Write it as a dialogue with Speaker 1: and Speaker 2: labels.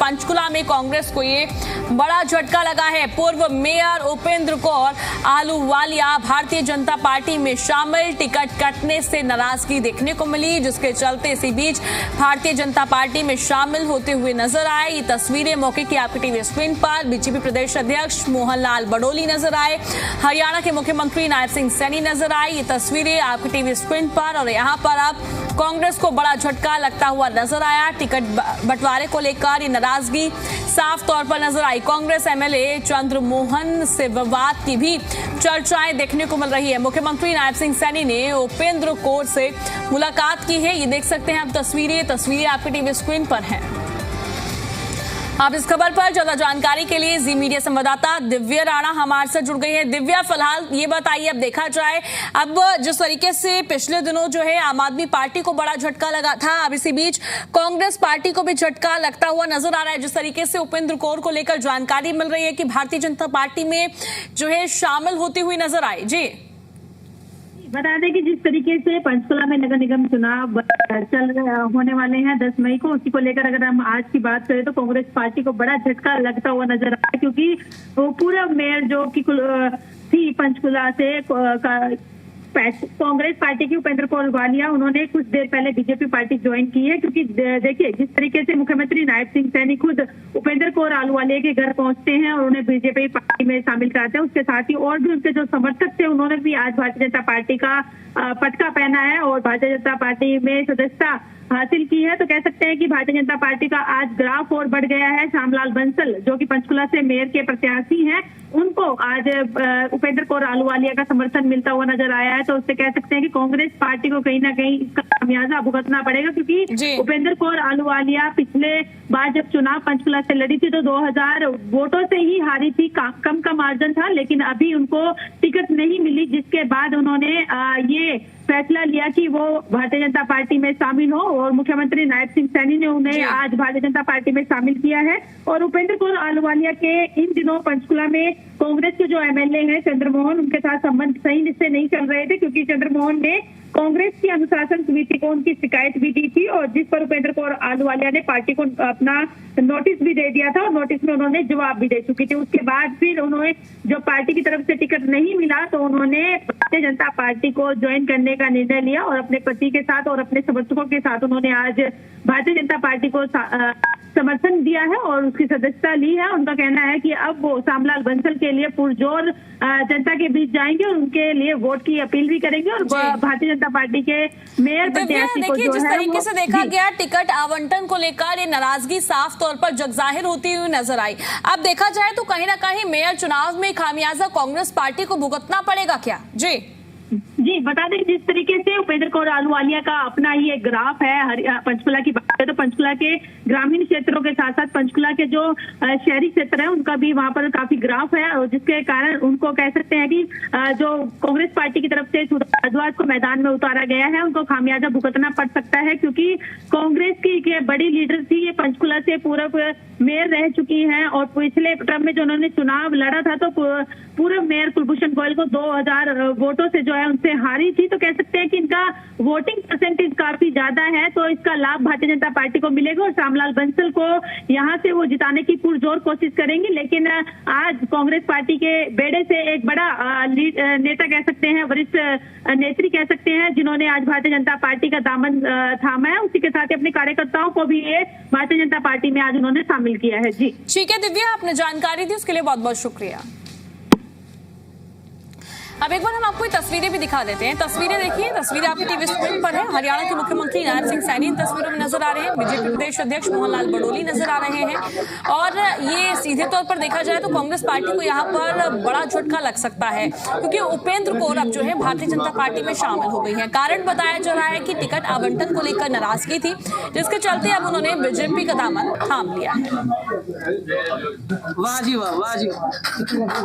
Speaker 1: पंचकुला में कांग्रेस को ये बड़ा झटका लगा है। पूर्व मेयर उपेंद्र कौर आहलूवालिया भारतीय जनता पार्टी में शामिल, टिकट कटने से नाराजगी देखने को मिली, जिसके चलते इसी बीच भारतीय जनता पार्टी में शामिल होते हुए नजर आए। ये तस्वीरें मौके की आपकी टीवी स्क्रीन पर। बीजेपी प्रदेश अध्यक्ष मोहन लाल बडोली नजर आए, हरियाणा के मुख्यमंत्री नायब सिंह सैनी नजर आए। ये तस्वीरें आपकी टीवी स्क्रीन पर। और यहाँ पर अब कांग्रेस को बड़ा झटका लगता हुआ नजर आया। टिकट बंटवारे को लेकर ये नाराजगी साफ तौर पर नजर आई। कांग्रेस एमएलए चंद्रमोहन से विवाद की भी चर्चाएं देखने को मिल रही है। मुख्यमंत्री नायब सिंह सैनी ने उपेंद्र कौर से मुलाकात की है। ये देख सकते हैं आप तस्वीरें आपकी टीवी स्क्रीन पर हैं। अब इस खबर पर ज्यादा जानकारी के लिए जी मीडिया संवाददाता दिव्या राणा हमारे साथ जुड़ गई है। दिव्या, फिलहाल ये बताइए, अब देखा जाए, अब जिस तरीके से पिछले दिनों जो है आम आदमी पार्टी को बड़ा झटका लगा था, अब इसी बीच कांग्रेस पार्टी को भी झटका लगता हुआ नजर आ रहा है। जिस तरीके से उपेंद्र कौर को लेकर जानकारी मिल रही है कि भारतीय जनता पार्टी में जो है शामिल होती हुई नजर आए। जी
Speaker 2: बता दें कि जिस तरीके से पंचकुला में नगर निगम चुनाव होने वाले हैं 10 मई को, उसी को लेकर अगर हम आज की बात करें तो कांग्रेस पार्टी को बड़ा झटका लगता हुआ नजर आ रहा है, क्योंकि वो पूरा मेयर जो कि थी पंचकुला से कांग्रेस पार्टी की उपेंद्र कौर आहलूवालिया, उन्होंने कुछ देर पहले बीजेपी पार्टी ज्वाइन की है। क्योंकि देखिए, जिस तरीके से मुख्यमंत्री नायब सिंह सैनी खुद उपेंद्र कौर आहलूवालिया के घर पहुंचते हैं और उन्हें बीजेपी पार्टी में शामिल कराते हैं, उसके साथ ही और भी उनके जो समर्थक थे उन्होंने भी आज भारतीय जनता पार्टी का पटका पहना है और भारतीय जनता पार्टी में सदस्यता हासिल की है। तो कह सकते हैं कि भारतीय जनता पार्टी का आज ग्राफ और बढ़ गया है। श्यामलाल बंसल जो कि पंचकुला से मेयर के प्रत्याशी हैं, उनको आज उपेंद्र कौर आहलूवालिया का समर्थन मिलता हुआ नजर आया है। तो उससे कह सकते हैं कि कांग्रेस पार्टी को कहीं ना कहीं इसका खामियाजा भुगतना पड़ेगा, क्योंकि उपेंद्र कौर आहलूवालिया पिछले बार जब चुनाव पंचकुला से लड़ी थी तो 2000 वोटों से ही हारी थी, कम का मार्जिन था, लेकिन अभी उनको टिकट नहीं मिली, जिसके बाद उन्होंने ये फैसला लिया कि वो भारतीय जनता पार्टी में शामिल हो और मुख्यमंत्री नायब सिंह सैनी ने उन्हें आज भारतीय जनता पार्टी में शामिल किया है। और उपेंद्र कौर आहलूवालिया के इन दिनों पंचकुला में कांग्रेस के जो एमएलए हैं चंद्रमोहन, उनके साथ संबंध सही से नहीं चल रहे थे, क्योंकि चंद्रमोहन ने कांग्रेस की अनुशासन समिति को उनकी शिकायत भी दी थी और जिस पर उपेंद्र कौर आहलूवालिया ने पार्टी को अपना नोटिस भी दे दिया था और नोटिस में उन्होंने जवाब भी दे चुकी थी। उसके बाद फिर उन्होंने जब पार्टी की तरफ से टिकट नहीं मिला तो उन्होंने भारतीय जनता पार्टी को ज्वाइन करने का निर्णय लिया और अपने पति के साथ और अपने समर्थकों के साथ उन्होंने आज भारतीय जनता पार्टी को समर्थन दिया है और उसकी सदस्यता ली है। उनका कहना है कि अब वो श्यामलाल बंसल के लिए पुरजोर जनता के बीच जाएंगे और उनके लिए वोट की अपील भी करेंगे और भारतीय जनता पार्टी के मेयर प्रत्याशी को जो
Speaker 1: जिस
Speaker 2: है
Speaker 1: तरीके से देखा गया टिकट आवंटन को लेकर ये नाराजगी साफ तौर पर जगजाहिर होती हुई नजर आई। अब देखा जाए तो कहीं ना कहीं मेयर चुनाव में खामियाजा कांग्रेस पार्टी को भुगतना पड़ेगा क्या?
Speaker 2: जी बता दें, जिस तरीके से उपेंद्र कौर आहलूवालिया का अपना ही एक ग्राफ है। पंचकुला की बात है तो पंचकुला के ग्रामीण क्षेत्रों के साथ साथ पंचकुला के जो शहरी क्षेत्र है उनका भी वहां पर काफी ग्राफ है और जिसके कारण उनको कह सकते हैं कि जो कांग्रेस पार्टी की तरफ से भारद्वाज को मैदान में उतारा गया है, उनको खामियाजा भुगतना पड़ सकता है, क्योंकि कांग्रेस की बड़ी लीडर थी, ये पंचकुला से पूर्व मेयर रह चुकी हैं और पिछले टर्म में जो उन्होंने चुनाव लड़ा था तो पूर्व मेयर कुलभूषण गोयल को 2000 वोटों से जो है उनसे हारी थी। तो कह सकते हैं कि इनका वोटिंग परसेंटेज काफी ज्यादा है, तो इसका लाभ भारतीय जनता पार्टी को मिलेगा और श्यामलाल बंसल को यहाँ से वो जिताने की पुरजोर कोशिश करेंगे। लेकिन आज कांग्रेस पार्टी के बेड़े से एक बड़ा नेता कह सकते हैं, वरिष्ठ नेत्री कह सकते हैं, जिन्होंने आज भारतीय जनता पार्टी का दामन थामा है, उसी के साथ ही अपने कार्यकर्ताओं को भी ये भारतीय जनता पार्टी में आज उन्होंने शामिल किया है। जी
Speaker 1: ठीक है दिव्या, आपने जानकारी दी उसके लिए बहुत बहुत शुक्रिया। अब एक बार हम आपको ये तस्वीरें भी दिखा देते हैं। तस्वीरें देखिए, तस्वीरें आपकी टीवी स्क्रीन पर है। हरियाणा के मुख्यमंत्री नायब सिंह सैनी इन तस्वीरों में नजर आ रहे हैं, बीजेपी प्रदेश अध्यक्ष मोहन लाल बडोली नजर आ रहे हैं और ये सीधे तौर पर देखा जाए तो कांग्रेस पार्टी को यहाँ पर बड़ा झटका लग सकता है, क्योंकि उपेंद्र कौर अब जो है भारतीय जनता पार्टी में शामिल हो गई है। कारण बताया जा रहा है कि टिकट आवंटन को लेकर नाराजगी थी, जिसके चलते अब उन्होंने बीजेपी का दामन थाम लिया है।
Speaker 3: वाह जी वाह, वाह जी वाह।